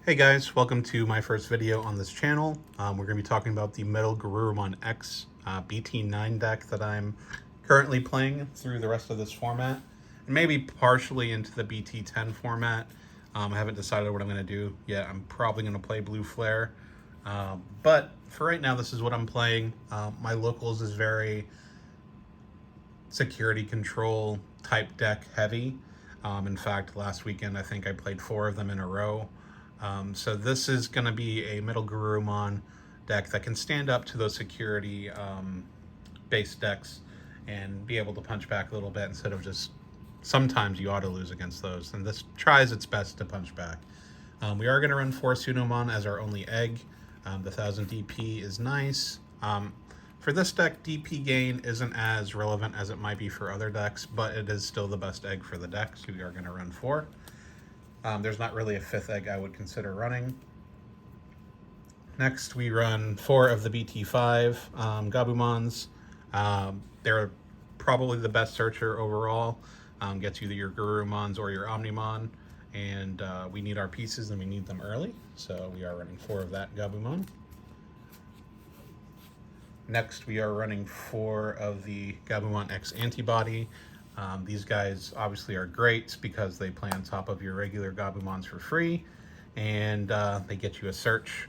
Hey guys, welcome to my first video on this channel. We're going to be talking about the MetalGarurumon X BT9 deck that I'm currently playing through the rest of this format, and maybe partially into the BT10 format. I haven't decided what I'm going to do yet. I'm probably going to play Blue Flare, but for right now, this is what I'm playing. My locals is very security control type deck heavy. In fact, last weekend I think I played 4 of them in a row. So this is going to be a MetalGarurumon deck that can stand up to those security based decks and be able to punch back a little bit instead of just sometimes you auto lose against those. And this tries its best to punch back. We are going to run 4 Sunomon as our only egg. The 1000 DP is nice. For this deck, DP gain isn't as relevant as it might be for other decks, but it is still the best egg for the deck, so we are going to run 4. There's not really a 5th egg I would consider running. Next, we run 4 of the BT5 Gabumons. They're probably the best searcher overall. Gets either your Garurumons or your Omnimon, and we need our pieces and we need them early, so we are running 4 of that Gabumon. Next, we are running 4 of the Gabumon X Antibody. These guys obviously are great because they play on top of your regular Gabumons for free, and they get you a search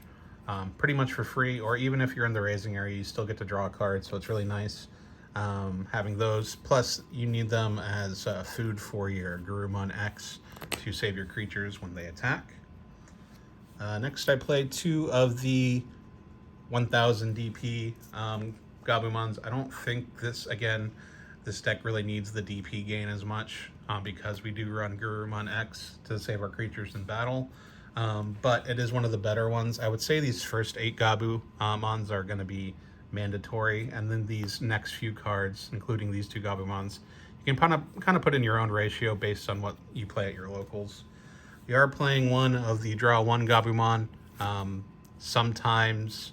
pretty much for free, or even if you're in the raising area, you still get to draw a card, so it's really nice having those. Plus, you need them as food for your Garurumon X to save your creatures when they attack. Next, I played 2 of the 1000 DP Gabumons. I don't think this deck really needs the DP gain as much because we do run Garurumon X to save our creatures in battle. But it is one of the better ones. I would say these first 8 Gabumons are going to be mandatory, and then these next few cards, including these 2 Gabumons, you can kind of put in your own ratio based on what you play at your locals. We are playing 1 of the draw 1 Gabumon. Sometimes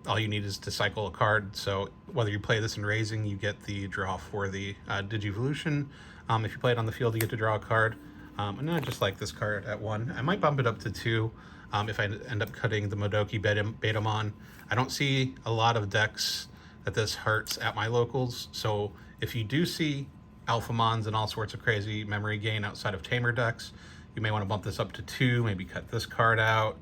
all you need is to cycle a card, so whether you play this in raising, you get the draw for the Digivolution. If you play it on the field, you get to draw a card. And I just like this card at 1. I might bump it up to 2 if I end up cutting the Modoki Betamon. I don't see a lot of decks that this hurts at my locals, so if you do see Alphamons and all sorts of crazy memory gain outside of Tamer decks, you may want to bump this up to 2, maybe cut this card out.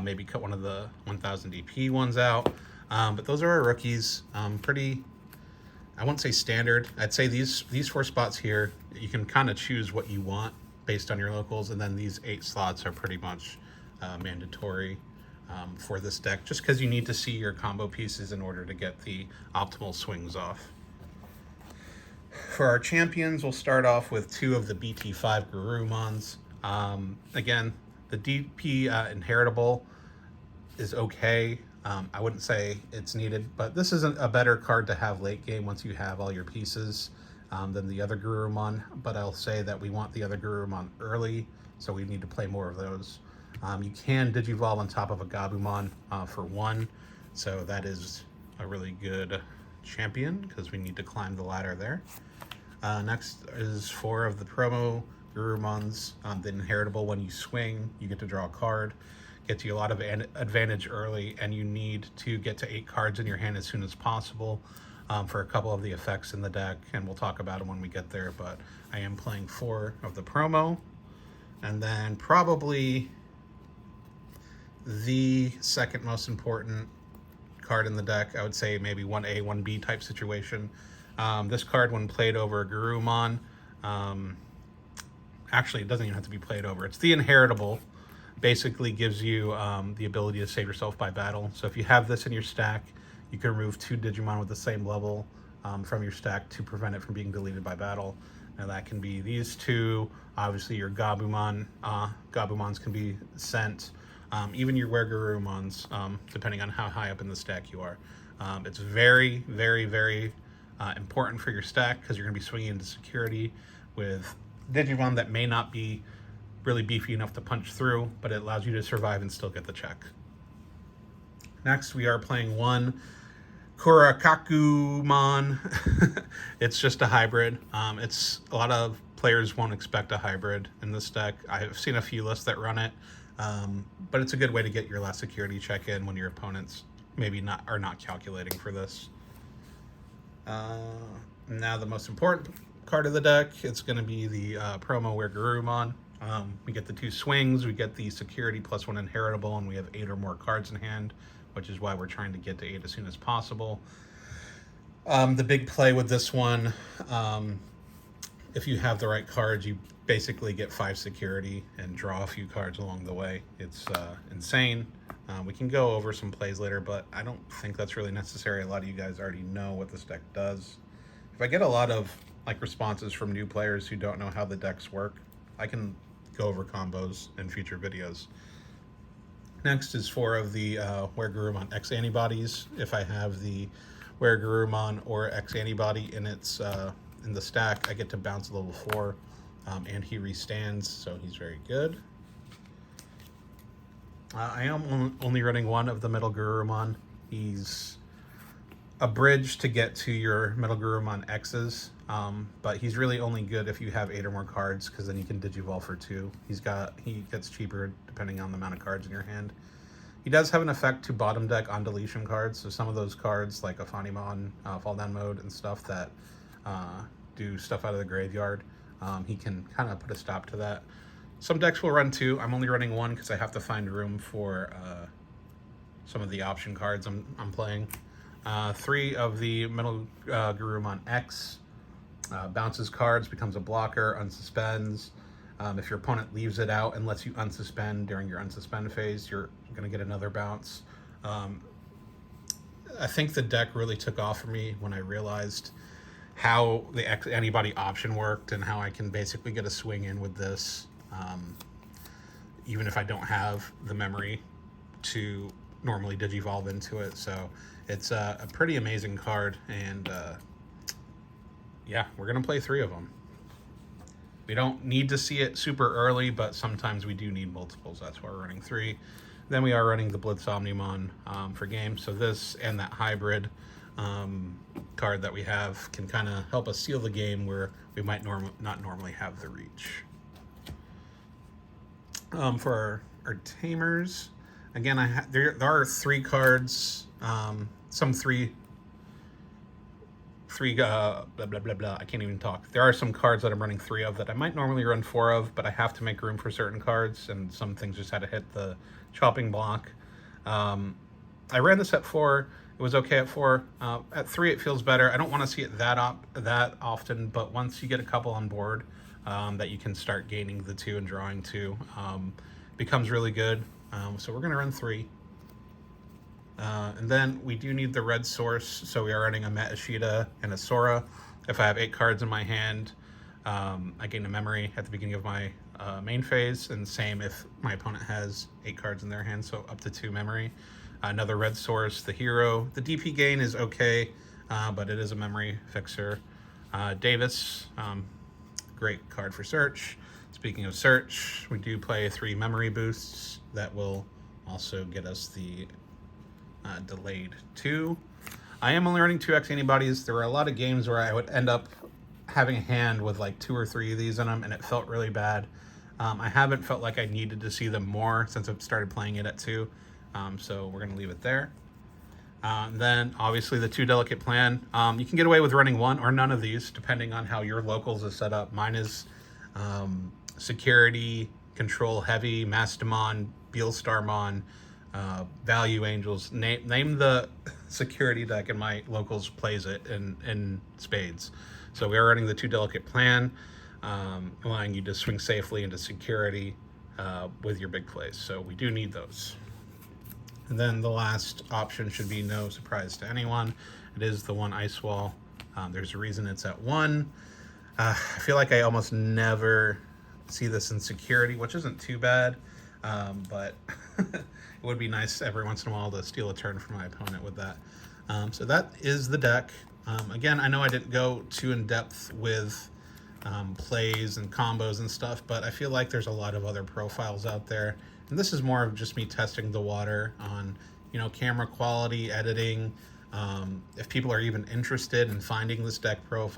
Maybe cut one of the 1000 DP ones out. But those are our rookies. Pretty, I won't say standard. I'd say these 4 spots here, you can kind of choose what you want based on your locals. And then these 8 slots are pretty much mandatory for this deck, just because you need to see your combo pieces in order to get the optimal swings off. For our champions, we'll start off with 2 of the BT5 Garurumons. Again, the DP Inheritable is okay. I wouldn't say it's needed, but this isn't a better card to have late game once you have all your pieces than the other Garurumon, but I'll say that we want the other Garurumon early, so we need to play more of those. You can Digivolve on top of a Gabumon for 1, so that is a really good champion because we need to climb the ladder there. Next is 4 of the promo Garurumons. The Inheritable, when you swing, you get to draw a card. Gets you a lot of advantage early, and you need to get to 8 cards in your hand as soon as possible for a couple of the effects in the deck, and we'll talk about them when we get there, but I am playing 4 of the promo. And then probably the second most important card in the deck, I would say maybe 1A, 1B type situation. This card, when played over a Garurumon, actually, it doesn't even have to be played over. It's the Inheritable. Basically gives you the ability to save yourself by battle. So if you have this in your stack, you can remove 2 Digimon with the same level from your stack to prevent it from being deleted by battle. Now that can be these 2. Obviously, your Gabumon. Gabumons can be sent. Even your Garurumons, depending on how high up in the stack you are. It's very, very, very important for your stack because you're going to be swinging into security with Digimon that may not be really beefy enough to punch through, but it allows you to survive and still get the check. Next, we are playing 1 Kurakakumon. It's just a hybrid. It's a lot of players won't expect a hybrid in this deck. I've seen a few lists that run it, but it's a good way to get your last security check in when your opponents maybe are not calculating for this. Now the most important card of the deck, it's going to be the promo MetalGarurumon. We get the 2 swings, we get the security +1 inheritable, and we have 8 or more cards in hand, which is why we're trying to get to 8 as soon as possible. The big play with this one, if you have the right cards, you basically get 5 security and draw a few cards along the way. It's insane. We can go over some plays later, but I don't think that's really necessary. A lot of you guys already know what this deck does. If I get a lot of responses from new players who don't know how the decks work, I can go over combos in future videos. Next is 4 of the MetalGarurumon X antibodies. If I have the MetalGarurumon or X antibody in its in the stack, I get to bounce level 4, and he restands, so he's very good. I am only running 1 of the MetalGarurumon. He's a bridge to get to your MetalGarurumon X's, but he's really only good if you have 8 or more cards, because then you can digivolve for 2. He gets cheaper depending on the amount of cards in your hand. He does have an effect to bottom deck on deletion cards, so some of those cards like Afanimon, Fall Down Mode and stuff that do stuff out of the graveyard, he can kind of put a stop to that. Some decks will run 2. I'm only running 1 because I have to find room for some of the option cards I'm playing. 3 of the MetalGarurumon X. Bounces cards, becomes a blocker, unsuspends. If your opponent leaves it out and lets you unsuspend during your unsuspend phase, you're going to get another bounce. I think the deck really took off for me when I realized how the X antibody option worked and how I can basically get a swing in with this, even if I don't have the memory to normally digivolve into it. So it's a pretty amazing card, and yeah, we're going to play 3 of them. We don't need to see it super early, but sometimes we do need multiples. That's why we're running 3. Then we are running the Blitz Omnimon for game. So this and that hybrid card that we have can kind of help us seal the game where we might not normally have the reach. For our Tamers, again, there are 3 cards, some three blah blah blah blah. I can't even talk. There are some cards that I'm running 3 of that I might normally run 4 of, but I have to make room for certain cards, and some things just had to hit the chopping block. I ran this at 4. It was okay at 4. At 3, it feels better. I don't want to see it that often, but once you get a couple on board, that you can start gaining the 2 and drawing 2, becomes really good. So we're going to run 3. And then we do need the red source, so we are running a Matashita and a Sora. If I have 8 cards in my hand, I gain a memory at the beginning of my main phase, and same if my opponent has 8 cards in their hand, so up to 2 memory. Another red source, the hero. The DP gain is okay, but it is a memory fixer. Davis, great card for search. Speaking of search, we do play 3 memory boosts that will also get us the delayed 2. I am only running 2 X antibodies. There were a lot of games where I would end up having a hand with like 2 or 3 of these in them, and it felt really bad. I haven't felt like I needed to see them more since I've started playing it at 2, so we're going to leave it there. Then obviously the 2 delicate plan. You can get away with running 1 or none of these depending on how your locals is set up. Mine is security, control heavy, Mastamon, Beelstarmon, Value Angels. Name the security deck, and my locals plays it in spades. So we are running the 2 delicate plan, allowing you to swing safely into security with your big plays. So we do need those. And then the last option should be no surprise to anyone. It is the 1 Ice Wall. There's a reason it's at 1. I feel like I almost never see this in security, which isn't too bad, but it would be nice every once in a while to steal a turn from my opponent with that. So that is the deck. Again, I know I didn't go too in depth with plays and combos and stuff, but I feel like there's a lot of other profiles out there, and this is more of just me testing the water on, camera quality, editing, if people are even interested in finding this deck profile.